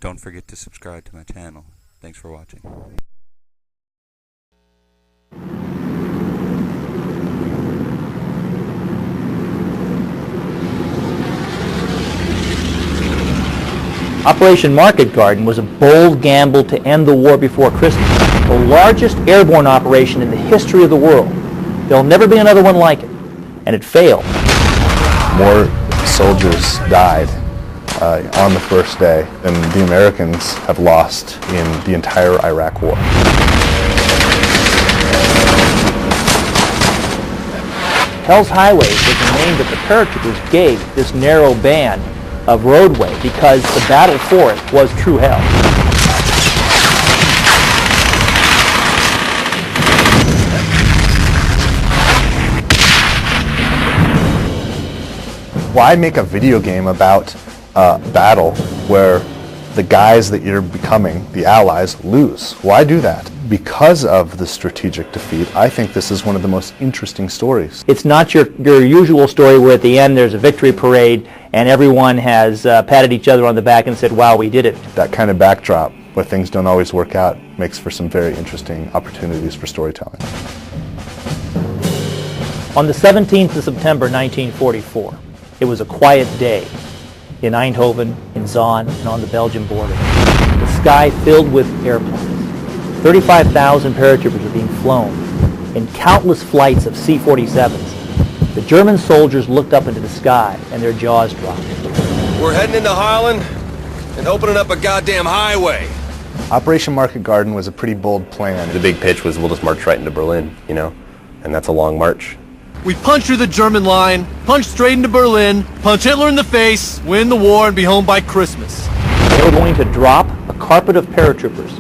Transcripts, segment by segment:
Don't forget to subscribe to my channel. Thanks for watching. Operation Market Garden was a bold gamble to end the war before Christmas. The largest airborne operation in the history of the world. There'll never be another one like it. And it failed. More soldiers died on the first day than the Americans have lost in the entire Iraq War. Hell's Highway was the name that the paratroopers gave this narrow band of roadway because the battle for it was true hell. Why make a video game about a battle where the guys that you're becoming, the allies, lose? Why do that? Because of the strategic defeat, I think this is one of the most interesting stories. It's not your usual story where at the end there's a victory parade and everyone has patted each other on the back and said, wow, we did it. That kind of backdrop where things don't always work out makes for some very interesting opportunities for storytelling. On the 17th of September 1944, it was a quiet day in Eindhoven, in Zaan, and on the Belgian border. The sky filled with airplanes. 35,000 paratroopers were being flown in countless flights of C-47s. The German soldiers looked up into the sky and their jaws dropped. We're heading into Holland and opening up a goddamn highway. Operation Market Garden was a pretty bold plan. The big pitch was we'll just march right into Berlin, you know, and that's a long march. We punch through the German line, punch straight into Berlin, punch Hitler in the face, win the war, and be home by Christmas. They were going to drop a carpet of paratroopers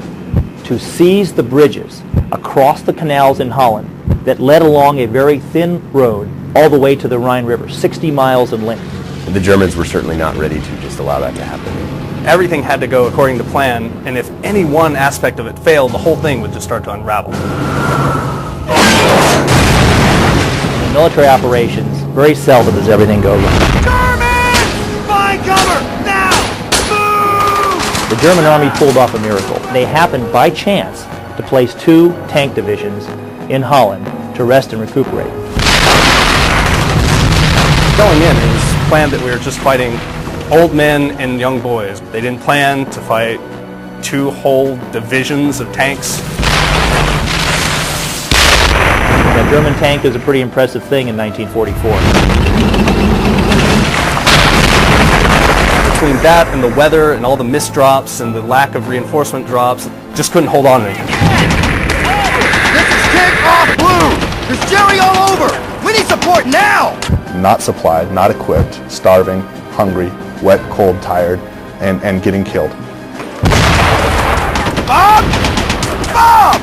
to seize the bridges across the canals in Holland that led along a very thin road all the way to the Rhine River, 60 miles in length. The Germans were certainly not ready to just allow that to happen. Everything had to go according to plan, and if any one aspect of it failed, the whole thing would just start to unravel. In military operations, very seldom does everything go right. Germans! Find cover! Now! Move! The German army pulled off a miracle. They happened by chance to place 2 tank divisions in Holland to rest and recuperate. Going in, it was planned that we were just fighting old men and young boys. They didn't plan to fight 2 whole divisions of tanks. A German tank is a pretty impressive thing in 1944. Between that and the weather and all the mist drops and the lack of reinforcement drops, just couldn't hold on to anything. This is Kick Off Blue! There's Jerry all over! We need support now! Not supplied, not equipped, starving, hungry, wet, cold, tired, and getting killed. Bob! Bob!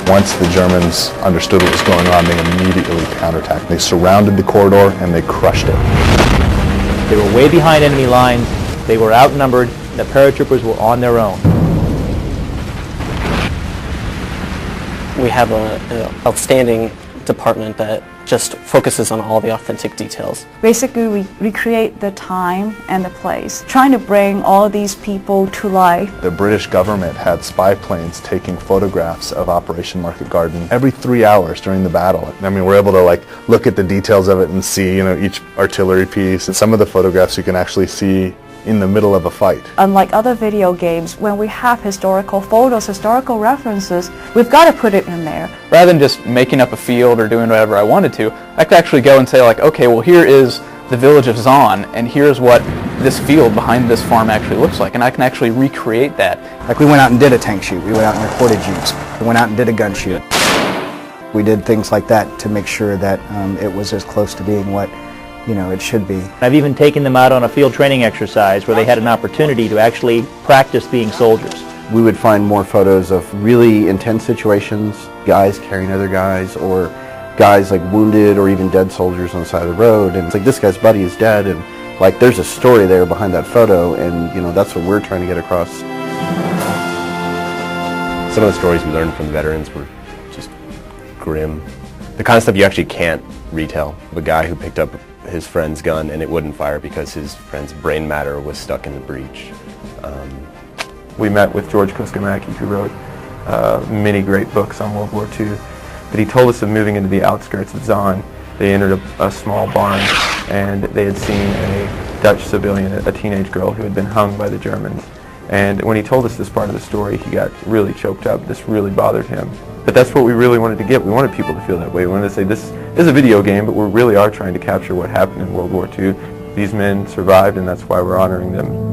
Once the Germans understood what was going on, they immediately counterattacked. They surrounded the corridor and they crushed it. They were way behind enemy lines, they were outnumbered, the paratroopers were on their own. We have an outstanding department that just focuses on all the authentic details. Basically, we recreate the time and the place, trying to bring all these people to life. The British government had spy planes taking photographs of Operation Market Garden every 3 hours during the battle. I mean, we're able to look at the details of it and see, each artillery piece. And some of the photographs you can actually see in the middle of a fight. Unlike other video games, when we have historical photos, historical references, we've got to put it in there. Rather than just making up a field or doing whatever I wanted to, I could actually go and say okay, well here is the village of Zaan, and here's what this field behind this farm actually looks like, and I can actually recreate that. Like we went out and did a tank shoot, we went out and recorded jeeps, we went out and did a gun shoot. We did things like that to make sure that it was as close to being what it should be. I've even taken them out on a field training exercise where they had an opportunity to actually practice being soldiers. We would find more photos of really intense situations, guys carrying other guys, or guys wounded or even dead soldiers on the side of the road, and it's this guy's buddy is dead, and there's a story there behind that photo, and that's what we're trying to get across. Some of the stories we learned from the veterans were just grim. The kind of stuff you actually can't retell. Of a guy who picked up his friend's gun and it wouldn't fire because his friend's brain matter was stuck in the breech. We met with George Koskamaki, who wrote many great books on World War II, but he told us of moving into the outskirts of Zaan. They entered a small barn, and they had seen a Dutch civilian, a teenage girl, who had been hung by the Germans. And when he told us this part of the story, he got really choked up. This really bothered him. But that's what we really wanted to get. We wanted people to feel that way. We wanted to say, this is a video game, but we really are trying to capture what happened in World War II. These men survived, and that's why we're honoring them.